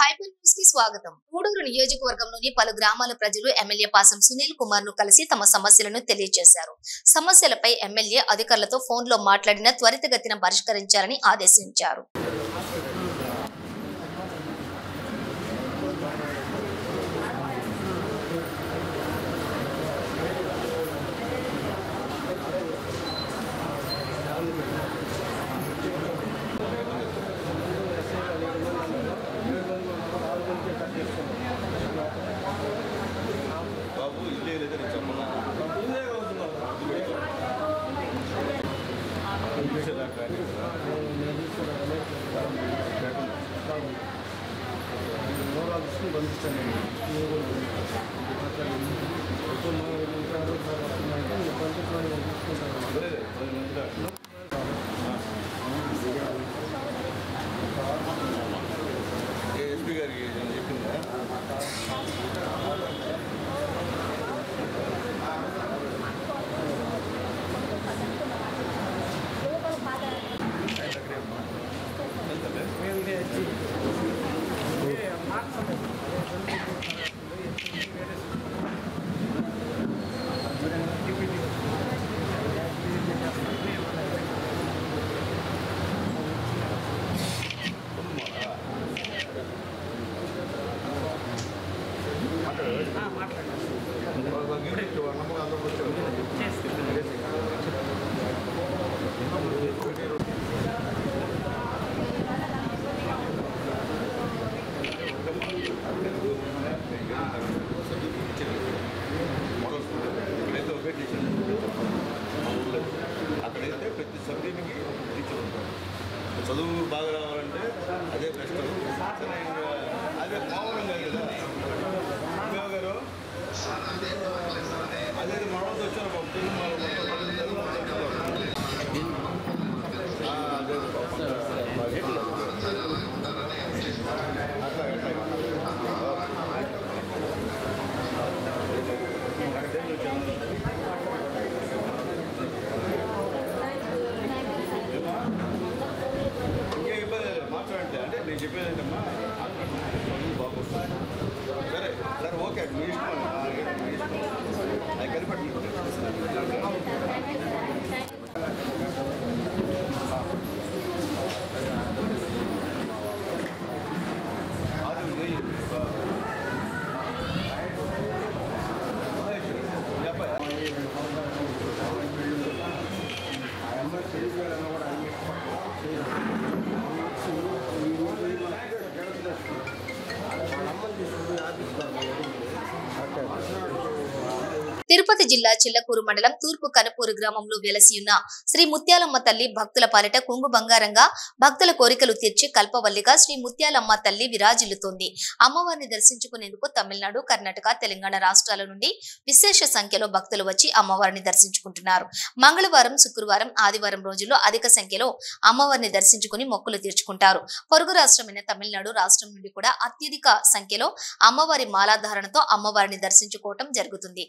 Hyper news కి స్వాగతం. గూడూరు నియోజకవర్గంలోని పలు గ్రామాల ప్రజలు ఎమ్మెల్యే పాసం సునీల్ కుమార్ ను కలిసి తమ సమస్యలను తెలియజేశారు. సమస్యలపై ఎమ్మెల్యే అధికారులతో ఫోన్లో మాట్లాడిన త్వరితగతిన పరిష్కరించాలని ఆదేశించారు. అక్కడైతే ప్రతి సబ్జెక్టుకి టీచర్ ఉంటారు. చదువు బాగా రావాలంటే అదే బెస్ట్. సరే అదే మామూలుగా కదా గారు అదే మనతో వచ్చారు నేను చెప్పేదంటమ్మా బాగుంటుంది. సరే సరే ఓకే మీ ఇష్టం అది కనిపెట్టి తిరుపతి జిల్లా చిల్లకూరు మండలం తూర్పు కనపూరు గ్రామంలో వెలసి ఉన్న శ్రీ ముత్యాలమ్మ తల్లి భక్తుల పాలిట కొంగు బంగారంగా భక్తుల కోరికలు తీర్చి కల్పవల్లిగా శ్రీ ముత్యాలమ్మ తల్లి విరాజిల్లుతోంది. అమ్మవారిని దర్శించుకునేందుకు తమిళనాడు, కర్ణాటక, తెలంగాణ రాష్ట్రాల నుండి విశేష సంఖ్యలో భక్తులు వచ్చి అమ్మవారిని దర్శించుకుంటున్నారు. మంగళవారం, శుక్రవారం, ఆదివారం రోజుల్లో అధిక సంఖ్యలో అమ్మవారిని దర్శించుకుని మొక్కులు తీర్చుకుంటారు. పొరుగు రాష్ట్రమైన తమిళనాడు రాష్ట్రం నుండి కూడా అత్యధిక సంఖ్యలో అమ్మవారి మాలాధారణతో అమ్మవారిని దర్శించుకోవటం జరుగుతుంది.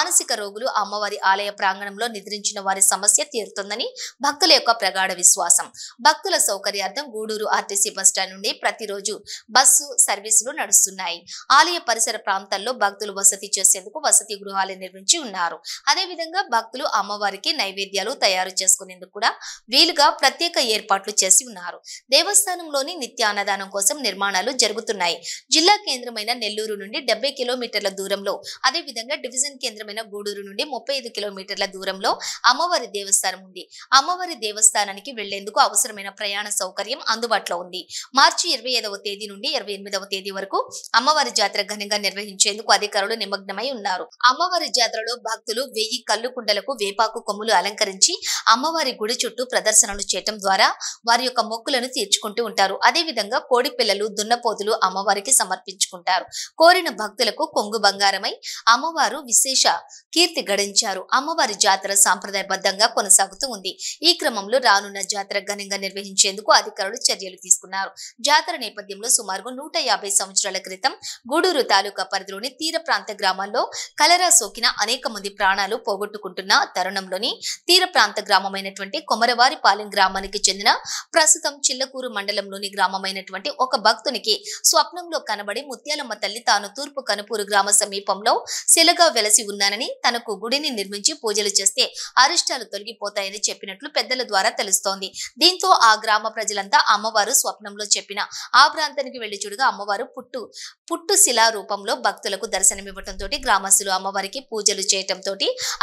మానసిక రోగులు అమ్మవారి ఆలయ ప్రాంగణంలో నిద్రించిన వారి సమస్య తీరుతుందని భక్తుల యొక్క ప్రగాఢ విశ్వాసం. భక్తుల సౌకర్యార్థం గూడూరు ఆర్టీసీ బస్టాండ్ నుండి ప్రతిరోజు బస్సు సర్వీసులు నడుస్తున్నాయి. ఆలయ పరిసర ప్రాంతాల్లో భక్తులు వసతి చేసేందుకు వసతి గృహాలు నిర్మించి ఉన్నారు. అదేవిధంగా భక్తులు అమ్మవారికి నైవేద్యాలు తయారు చేసుకునేందుకు కూడా వీలుగా ప్రత్యేక ఏర్పాట్లు చేసి ఉన్నారు. దేవస్థానంలోని నిత్య అన్నదానం కోసం నిర్మాణాలు జరుగుతున్నాయి. జిల్లా కేంద్రమైన నెల్లూరు నుండి 70 కిలోమీటర్ల దూరంలో, అదేవిధంగా డివిజన్ కేంద్రమైన గూడూరు నుండి 35 కిలోమీటర్ల దూరంలో అమ్మవారి దేవస్థానం ఉంది. అమ్మవారి దేవస్థానానికి వెళ్లేందుకు అవసరమైన ప్రయాణ సౌకర్యం అందుబాటులో ఉంది. మార్చి 25వ తేదీ నుండి 28వ తేదీ వరకు అమ్మవారి జాతర ఘనంగా నిర్వహించేందుకు అధికారులు నిమగ్నమై ఉన్నారు. అమ్మవారి జాతరలో భక్తులు 1000 కల్లు కుండలకు వేపాకు కొమ్ములు అలంకరించి అమ్మవారి గుడి చుట్టూ ప్రదర్శనలు చేయటం ద్వారా వారి యొక్క మొక్కులను తీర్చుకుంటూ ఉంటారు. అదేవిధంగా కోడి పిల్లలు, దున్నపోతులు అమ్మవారికి సమర్పించుకుంటారు. కోరిన భక్తులకు కొంగు బంగారమై అమ్మవారు విశేష కీర్తి గడించారు. అమ్మవారి జాతర సాంప్రదాయబద్ధంగా కొనసాగుతూ ఉంది. ఈ క్రమంలో రానున్న జాతర ఘనంగా నిర్వహించేందుకు అధికారులు చర్యలు తీసుకున్నారు. జాతర నేపథ్యంలో సుమారుగా 150 సంవత్సరాల క్రితం గూడూరు తాలూకా పరిధిలోని తీర ప్రాంత గ్రామాల్లో కలరా సోకిన అనేక మంది ప్రాణాలు పోగొట్టుకుంటున్న తరుణంలోని తీర ప్రాంత గ్రామమైనటువంటి కొమరవారిపాలెం గ్రామానికి చెందిన ప్రస్తుతం చిల్లకూరు మండలంలోని గ్రామమైనటువంటి ఒక భక్తునికి స్వప్నంలో కనబడి ముత్యాలమ్మ తల్లి తాను తూర్పు కనుపూరు గ్రామ సమీపంలో శిలగా వెలసి ఉన్నానని, తనకు గుడిని నిర్మించి పూజలు చేస్తే అరిష్టాలు తొలగిపోతాయని చెప్పినట్లు పెద్దల ద్వారా తెలుస్తోంది. దీంతో ఆ గ్రామ ప్రజలంతా అమ్మవారు స్వప్నంలో చెప్పిన ఆ ప్రాంతానికి వెళ్లి చూడగా అమ్మవారు పుట్టు శిలా రూపంలో భక్తులకు దర్శనమివ్వటంతో గ్రామస్తులు అమ్మవారికి పూజలు చేయటంతో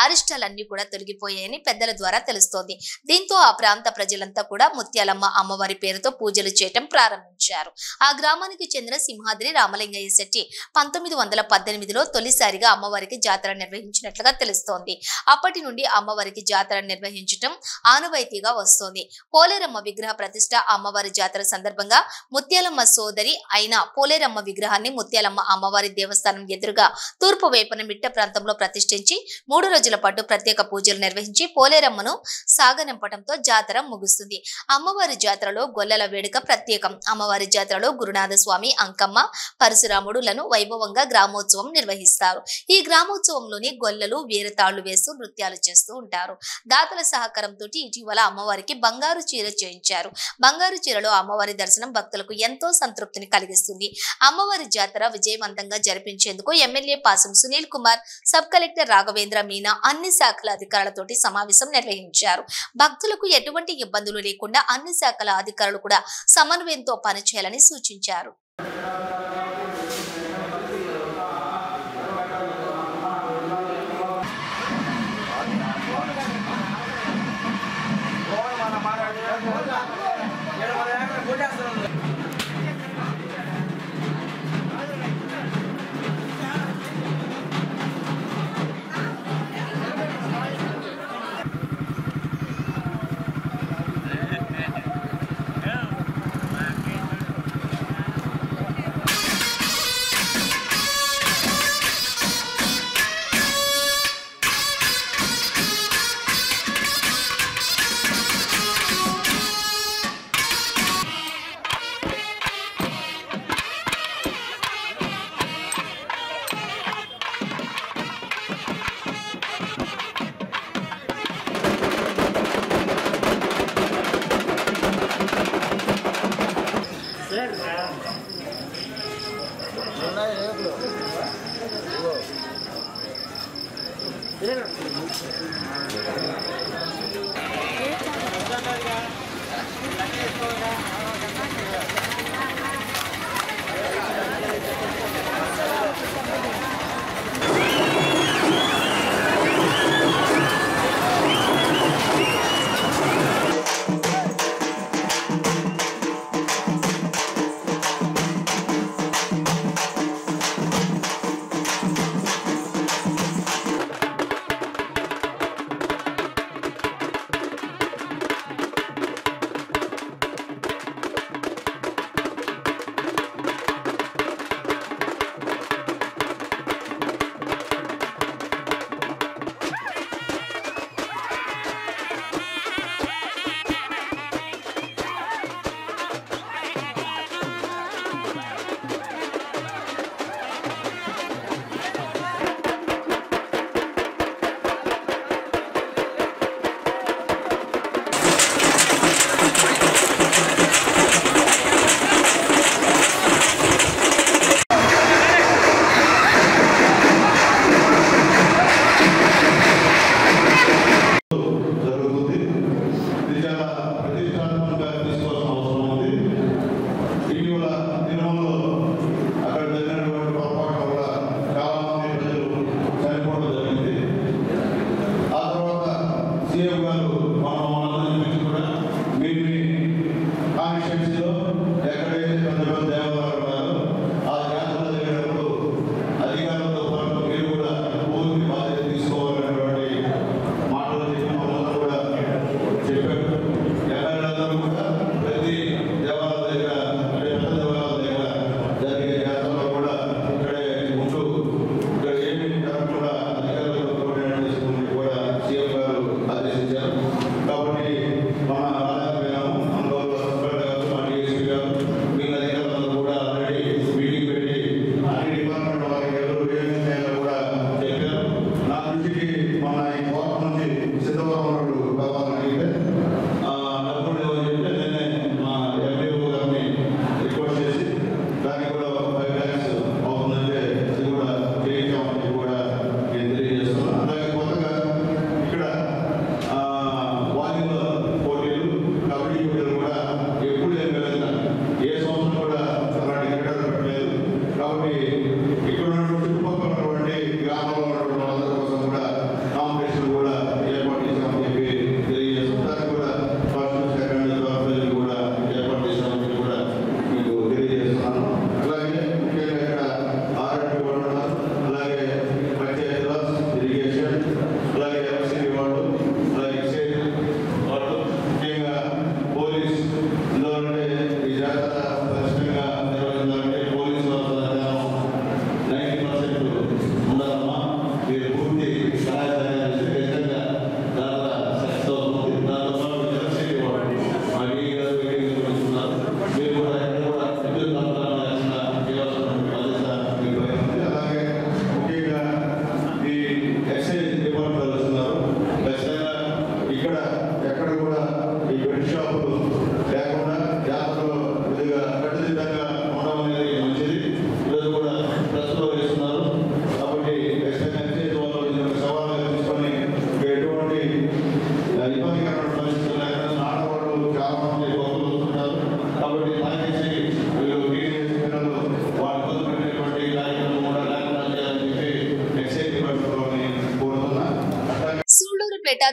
అరిష్టాలన్నీ కూడా తొలగిపోయాయని పెద్దల ద్వారా తెలుస్తోంది. దీంతో ఆ ప్రాంత ప్రజలంతా కూడా ముత్యాలమ్మ అమ్మవారి పేరుతో పూజలు చేయటం ప్రారంభించారు. ఆ గ్రామానికి చెందిన సింహాద్రి రామలింగయ్య శెట్టి 1918లో తొలిసారిగా అమ్మవారికి జాతర నిర్వహించినట్లుగా తెలుస్తోంది. అప్పటి నుండి అమ్మవారికి జాతర నిర్వహించటం ఆనవాయితీగా వస్తోంది. పోలేరమ్మ విగ్రహ ప్రతిష్ట అమ్మవారి జాతర సందర్భంగా ముత్యాలమ్మ సోదరి అయిన పోలేరమ్మ విగ్రహాన్ని ముత్యాలమ్మ అమ్మవారి దేవస్థానం ఎదురుగా తూర్పు వైపున మిట్ట ప్రాంతంలో ప్రతిష్ఠించి 3 రోజుల పాటు ప్రత్యేక పూజలు నిర్వహించి పోలేరమ్మను సాగనంపటంతో జాతర ముగుస్తుంది. అమ్మవారి జాతరలో గొల్లల వేడుక ప్రత్యేకం. అమ్మవారి జాతరలో గురునాథ స్వామి, అంకమ్మ, పరశురాముడులను వైభవంగా గ్రామోత్సవం నిర్వహిస్తారు. ఈ గ్రామోత్సవంలోని గొల్లలు వీరతాళ్లు వేస్తూ నృత్యాలు చేస్తూ ఉంటారు. దాతల సహకారంతో ఇటీవల అమ్మవారికి బంగారు చీర చేయించారు. బంగారు చీరలో అమ్మవారి దర్శనం భక్తులకు ఎంతో సంతృప్తిని కలిగిస్తుంది. అమ్మవారి జాతర విజయవంతంగా జరిపించేందుకు MLA Pasam Sunil Kumar, sub collector Raghavendra Meena అన్ని శాఖల అధికారులతోటి సమావేశం నిర్వహించారు. భక్తులకు ఎటువంటి ఇబ్బందులు లేకుండా అన్ని శాఖల అధికారులు కూడా సమన్వయంతో పనిచేయాలని సూచించారు.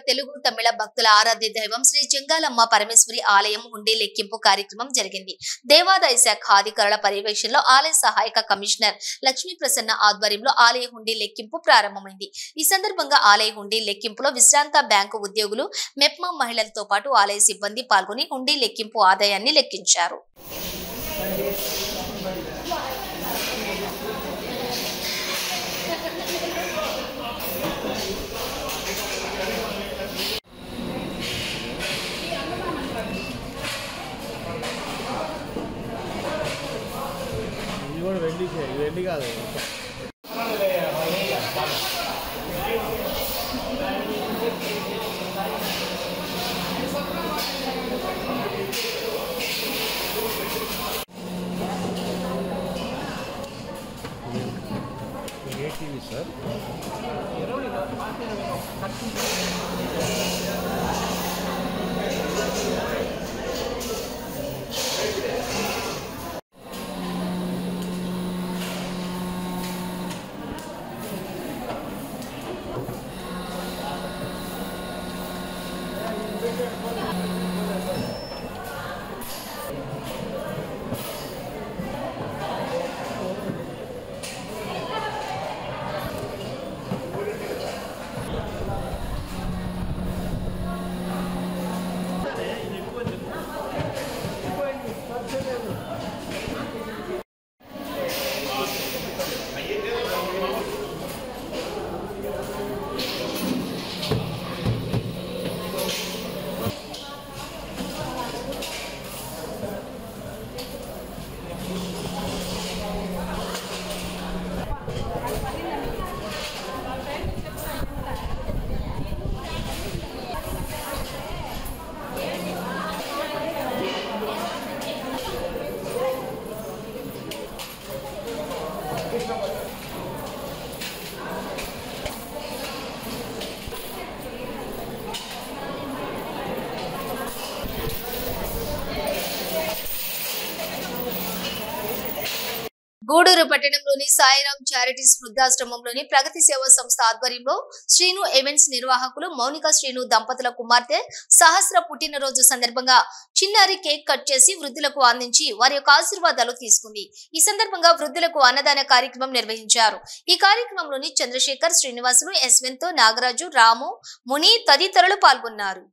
తెలుగు తమిళ భక్తుల ఆరాధ్య దైవం శ్రీ చెంగాలమ్మ పరమేశ్వరి ఆలయం హుండీ లెక్కింపు కార్యక్రమం జరిగింది. దేవాదాయ శాఖ అధికారుల పర్యవేక్షణలో ఆలయ సహాయక కమిషనర్ లక్ష్మీ ప్రసన్న ఆధ్వర్యంలో ఆలయ హుండీ లెక్కింపు ప్రారంభమైంది. ఈ సందర్భంగా ఆలయ హుండీ లెక్కింపులో విశ్రాంత బ్యాంకు ఉద్యోగులు, మెప్మా మహిళలతో పాటు ఆలయ సిబ్బంది పాల్గొని హుండీ లెక్కింపు ఆదాయాన్ని లెక్కించారు. వెండి కాదు టీవీ సార్. గూడూరు పట్టణంలోని సాయిరాం చారిటీస్ వృద్ధాశ్రమంలోని ప్రగతి సేవా సంస్థ ఆధ్వర్యంలో శ్రీను ఈవెంట్స్ నిర్వాహకులు మౌనిక శ్రీను దంపతుల కుమార్తె సహస్ర పుట్టినరోజు సందర్భంగా చిన్నారి కేక్ కట్ చేసి వృద్ధులకు అందించి వారి యొక్క ఆశీర్వాదాలు తీసుకుంది. ఈ సందర్భంగా వృద్ధులకు అన్నదాన కార్యక్రమం నిర్వహించారు. ఈ కార్యక్రమంలోని చంద్రశేఖర్, శ్రీనివాసులు, యశ్వంత్, నాగరాజు, రాము, ముని తదితరులు పాల్గొన్నారు.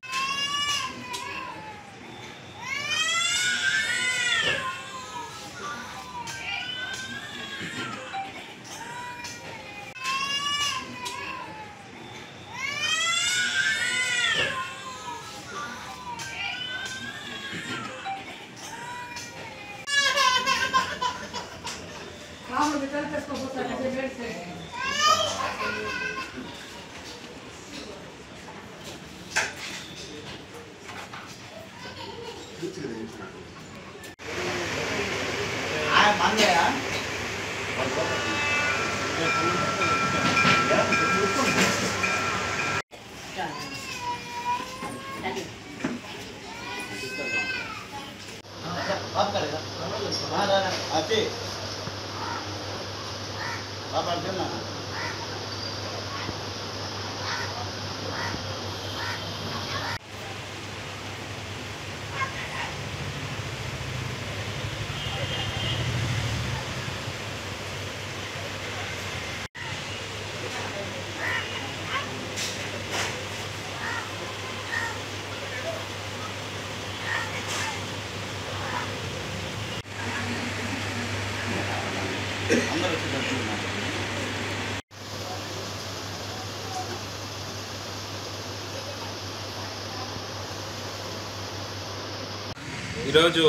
ఈరోజు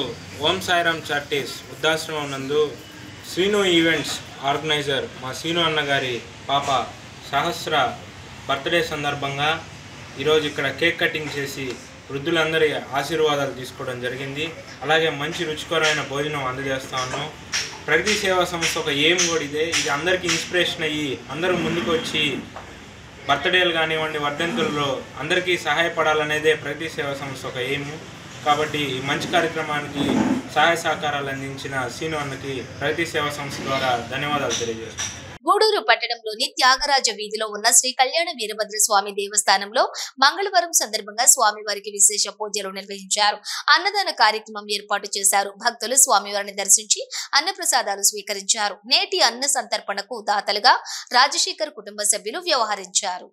ఓం సాయిరాం చారిటీస్ వృద్ధాశ్రమం నందు శ్రీను ఈవెంట్స్ ఆర్గనైజర్ మా శ్రీను అన్నగారి పాప సహస్ర బర్త్డే సందర్భంగా ఈరోజు ఇక్కడ కేక్ కటింగ్ చేసి వృద్ధులందరి ఆశీర్వాదాలు తీసుకోవడం జరిగింది. అలాగే మంచి రుచికరమైన భోజనం అందజేస్తా ఉన్నాం. ప్రగతి సేవా సంస్థ ఒక ఎయిమ్ కూడా ఇదే. ఇది అందరికీ ఇన్స్పిరేషన్ అయ్యి అందరూ ముందుకు వచ్చి బర్త్డేలు కానివ్వండి, వర్ధంతుల్లో అందరికీ సహాయపడాలనేదే ప్రగతి సేవా సంస్థ ఒక ఎయిమ్. కాబట్టి ఈ మంచి కార్యక్రమానికి సహాయ సహకారాలు అందించిన శ్రీను అన్నకి ప్రగతి సేవా సంస్థ ద్వారా ధన్యవాదాలు తెలియజేస్తున్నాను. గూడూరు పట్టణంలోని త్యాగరాజ వీధిలో ఉన్న శ్రీ కళ్యాణ వీరభద్ర స్వామి దేవస్థానంలో మంగళవారం సందర్భంగా స్వామివారికి విశేష పూజలు నిర్వహించారు. అన్నదాన కార్యక్రమం ఏర్పాటు చేశారు. భక్తులు స్వామివారిని దర్శించి అన్నప్రసాదాలు స్వీకరించారు. నేటి అన్న సంతర్పణకు దాతలుగా రాజశేఖర్ కుటుంబ సభ్యులు వ్యవహరించారు.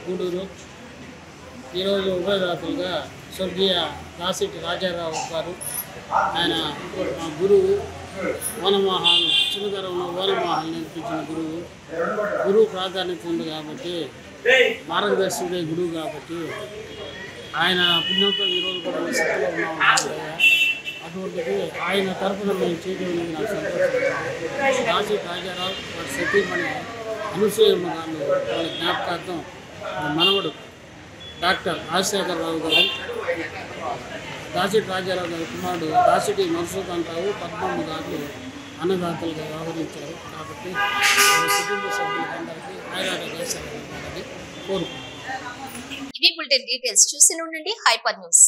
గూడూరు ఈరోజు ఉభయదాతలుగా స్వర్గీయ దాసిటి రాజారావు గారు, ఆయన మా గురువు, వనమోహాలు చిన్నతరంలో వనమోహాలు నేర్పించిన గురువు ప్రాధాన్యత ఉంది కాబట్టి, మార్గదర్శకుడే గురువు కాబట్టి ఆయన పుణ్యంతో ఈరోజు కూడా స్థితిలో ఉన్నాము. అటువంటిది ఆయన తరఫున మేము చేయడం నాకు సంతోషం. దాసిటి రాజారావు వారి సతీమణి అనసూయమ్మ గారు వాళ్ళ జ్ఞాపకార్థం మనవడు డాక్టర్ రాజశేఖరరావు గారు, దాసిటి రాజారావు గారి కుమారుడు దాసిటి నరసింహరావు, పద్మమ్మ గారు అన్నదాతలుగా వ్యవహరించారు. కాబట్టి కుటుంబ సభ్యులందరికీ ఆయురారోగ్య కోరుకుంటున్నాను. ఇవి బులెటిన్ డీటెయిల్స్ చూసి ఉండండి హైపర్ న్యూస్.